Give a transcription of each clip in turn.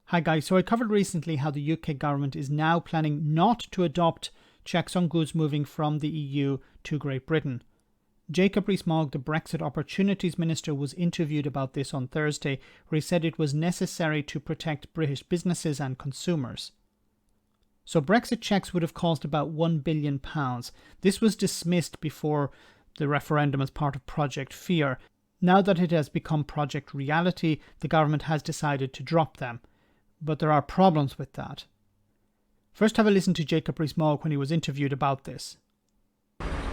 Hi guys, so I covered recently how the UK government is now planning not to adopt checks on goods moving from the EU to Great Britain. Jacob Rees-Mogg, the Brexit Opportunities Minister, was interviewed about this on Thursday, where he said it was necessary to protect British businesses and consumers. So Brexit checks would have cost about £1 billion. This was dismissed before the referendum as part of Project Fear. Now that it has become Project Reality, the government has decided to drop them. But there are problems with that. First, have a listen to Jacob Rees-Mogg when he was interviewed about this.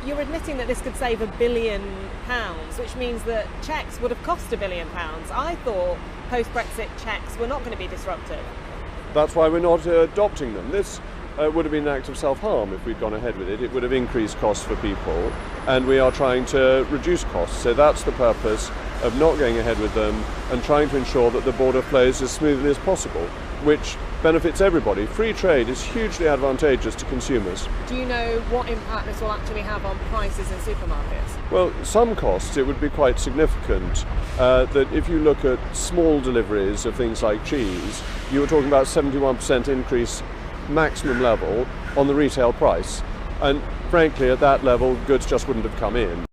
You're admitting that this could save £1 billion, which means that checks would have cost £1 billion. I thought post-Brexit checks were not going to be disruptive. That's why we're not adopting them. This would have been an act of self-harm if we'd gone ahead with it. It would have increased costs for people, and we are trying to reduce costs. So that's the purpose of not going ahead with them and trying to ensure that the border flows as smoothly as possible, which benefits everybody. Free trade is hugely advantageous to consumers. Do you know what impact this will actually have on prices in supermarkets? Well, some costs it would be quite significant. That if you look at small deliveries of things like cheese, you were talking about 71% increase maximum level on the retail price. And frankly, at that level, goods just wouldn't have come in.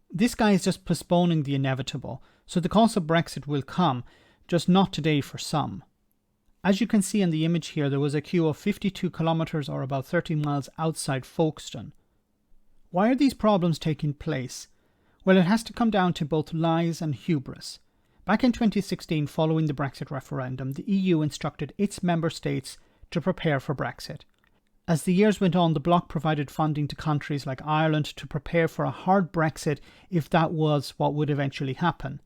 This guy is just postponing the inevitable, so the cost of Brexit will come, just not today for some. As you can see in the image here, there was a queue of 52 kilometres or about 30 miles outside Folkestone. Why are these problems taking place? Well, it has to come down to both lies and hubris. Back in 2016, following the Brexit referendum, the EU instructed its member states to prepare for Brexit. As the years went on, the bloc provided funding to countries like Ireland to prepare for a hard Brexit if that was what would eventually happen.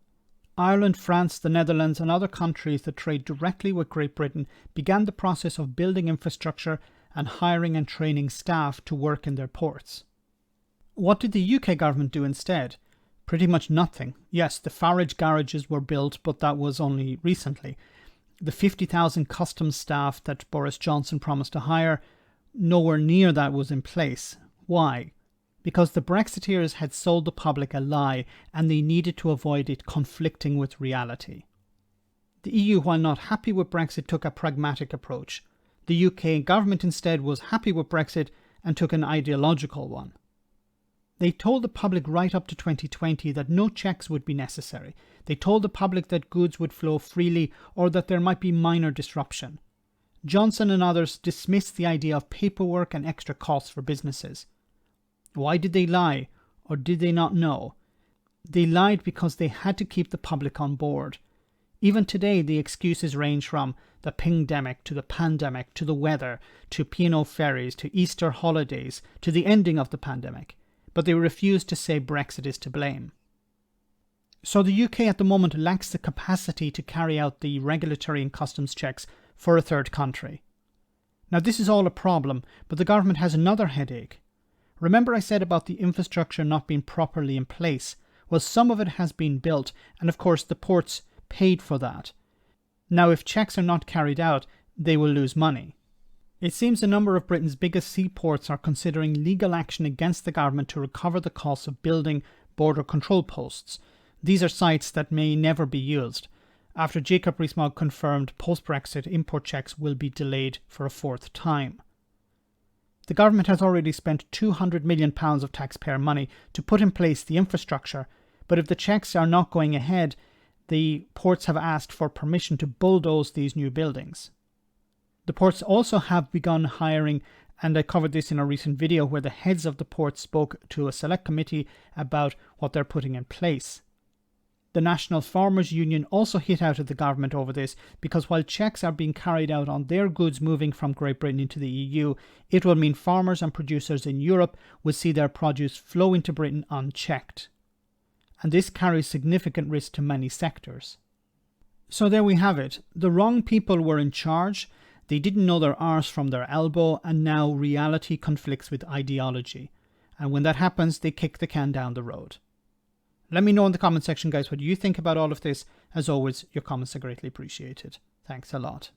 Ireland, France, the Netherlands and other countries that trade directly with Great Britain began the process of building infrastructure and hiring and training staff to work in their ports. What did the UK government do instead? Pretty much nothing. Yes, the Farage garages were built, but that was only recently. The 50,000 customs staff that Boris Johnson promised to hire, nowhere near that was in place. Why? Because the Brexiteers had sold the public a lie and they needed to avoid it conflicting with reality. The EU, while not happy with Brexit, took a pragmatic approach. The UK government instead was happy with Brexit and took an ideological one. They told the public right up to 2020 that no checks would be necessary. They told the public that goods would flow freely or that there might be minor disruption. Johnson and others dismissed the idea of paperwork and extra costs for businesses. Why did they lie? Or did they not know? They lied because they had to keep the public on board. Even today, the excuses range from the pingdemic to the pandemic to the weather to P&O ferries to Easter holidays to the ending of the pandemic. But they refuse to say Brexit is to blame. So the UK at the moment lacks the capacity to carry out the regulatory and customs checks for a third country. Now this is all a problem, but the government has another headache. Remember I said about the infrastructure not being properly in place? Well, some of it has been built, and of course the ports paid for that. Now if checks are not carried out, they will lose money. It seems a number of Britain's biggest seaports are considering legal action against the government to recover the costs of building border control posts. These are sites that may never be used, after Jacob Rees-Mogg confirmed post-Brexit import checks will be delayed for a fourth time. The government has already spent £200 million of taxpayer money to put in place the infrastructure, but if the checks are not going ahead, the ports have asked for permission to bulldoze these new buildings. The ports also have begun hiring, and I covered this in a recent video where the heads of the ports spoke to a select committee about what they're putting in place. The National Farmers Union also hit out at the government over this because while checks are being carried out on their goods moving from Great Britain into the EU, it will mean farmers and producers in Europe will see their produce flow into Britain unchecked. And this carries significant risk to many sectors. So there we have it. The wrong people were in charge. They didn't know their arse from their elbow, and now reality conflicts with ideology. And when that happens, they kick the can down the road. Let me know in the comment section, guys, what you think about all of this. As always, your comments are greatly appreciated. Thanks a lot.